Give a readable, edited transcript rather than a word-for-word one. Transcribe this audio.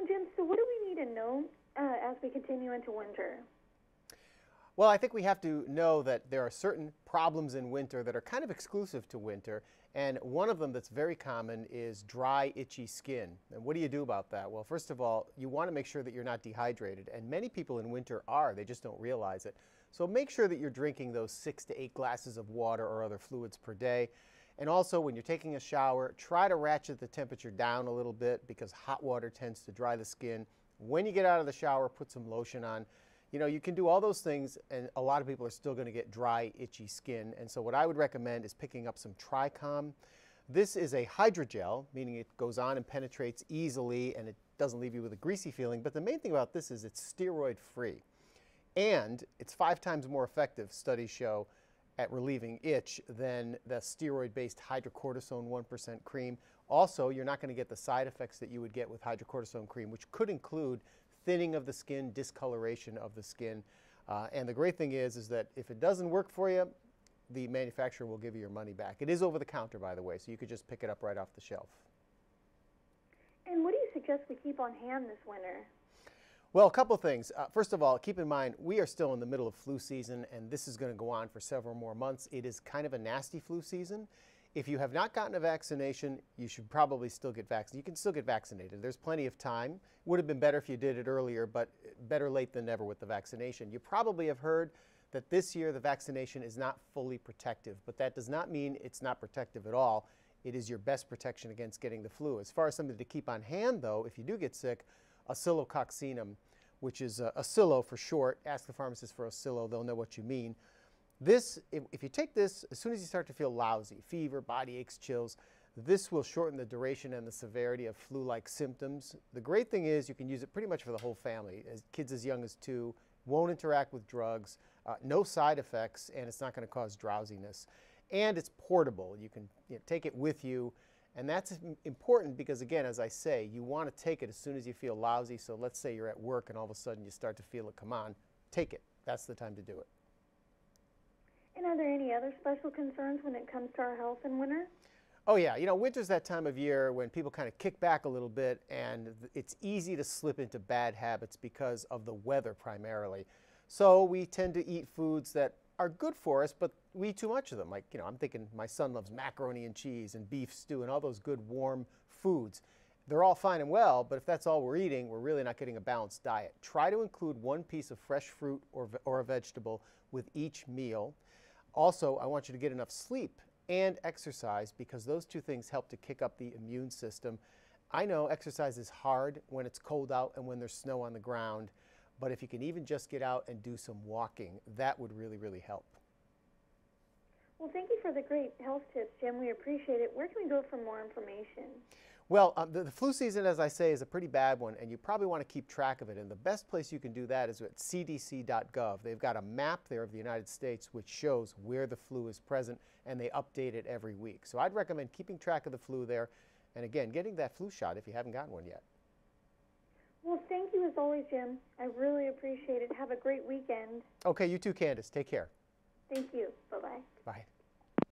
Jim, so what do we need to know as we continue into winter? Well, I think we have to know that there are certain problems in winter that are kind of exclusive to winter, and one of them that's very common is dry, itchy skin. And what do you do about that? Well, first of all, you want to make sure that you're not dehydrated, and many people in winter are. They just don't realize it. So make sure that you're drinking those 6 to 8 glasses of water or other fluids per day. And also, when you're taking a shower, try to ratchet the temperature down a little bit because hot water tends to dry the skin. When you get out of the shower, put some lotion on. You know, you can do all those things, and a lot of people are still going to get dry, itchy skin. And so what I would recommend is picking up some Tricom. This is a hydrogel, meaning it goes on and penetrates easily, and it doesn't leave you with a greasy feeling. But the main thing about this is it's steroid-free. And it's 5 times more effective, studies show, at relieving itch than the steroid-based hydrocortisone 1% cream. Also, you're not going to get the side effects that you would get with hydrocortisone cream, which could include thinning of the skin, discoloration of the skin. And the great thing is that if it doesn't work for you, the manufacturer will give you your money back. It is over the counter, by the way, so you could just pick it up right off the shelf. And what do you suggest we keep on hand this winter? Well, a couple of things. First of all, keep in mind, we are still in the middle of flu season, and this is going to go on for several more months. It is kind of a nasty flu season. If you have not gotten a vaccination, you should probably still get vaccinated. You can still get vaccinated. There's plenty of time. Would have been better if you did it earlier, but better late than never with the vaccination. You probably have heard that this year the vaccination is not fully protective, but that does not mean it's not protective at all. It is your best protection against getting the flu. As far as something to keep on hand, though, if you do get sick, oscillococcinum, which is oscillo for short. Ask the pharmacist for oscillo. They'll know what you mean. This, if you take this, as soon as you start to feel lousy, fever, body aches, chills, this will shorten the duration and the severity of flu-like symptoms. The great thing is you can use it pretty much for the whole family. Kids as young as 2, won't interact with drugs, no side effects, and it's not going to cause drowsiness. And it's portable. You can take it with you. And that's important because, again, as I say, you want to take it as soon as you feel lousy. So let's say you're at work and all of a sudden you start to feel it come on. Take it. That's the time to do it. And are there any other special concerns when it comes to our health in winter? Oh, yeah. You know, winter's that time of year when people kind of kick back a little bit, and it's easy to slip into bad habits because of the weather primarily. So we tend to eat foods that are good for us, but we eat too much of them. Like, I'm thinking my son loves macaroni and cheese and beef stew and all those good warm foods. They're all fine and well, but if that's all we're eating, we're really not getting a balanced diet. Try to include 1 piece of fresh fruit or a vegetable with each meal. Also, I want you to get enough sleep and exercise because those 2 things help to kick up the immune system. I know exercise is hard when it's cold out and when there's snow on the ground, but if you can even just get out and do some walking, that would really, really help. Well, thank you for the great health tips, Jim. We appreciate it. Where can we go for more information? Well, the flu season, as I say, is a pretty bad one, and you probably want to keep track of it. And the best place you can do that is at cdc.gov. They've got a map there of the United States which shows where the flu is present, and they update it every week. So I'd recommend keeping track of the flu there, and again, getting that flu shot if you haven't gotten one yet. Well, thank you as always, Jim. I really appreciate it. Have a great weekend. Okay, you too, Candace. Take care. Thank you. Bye-bye. Bye.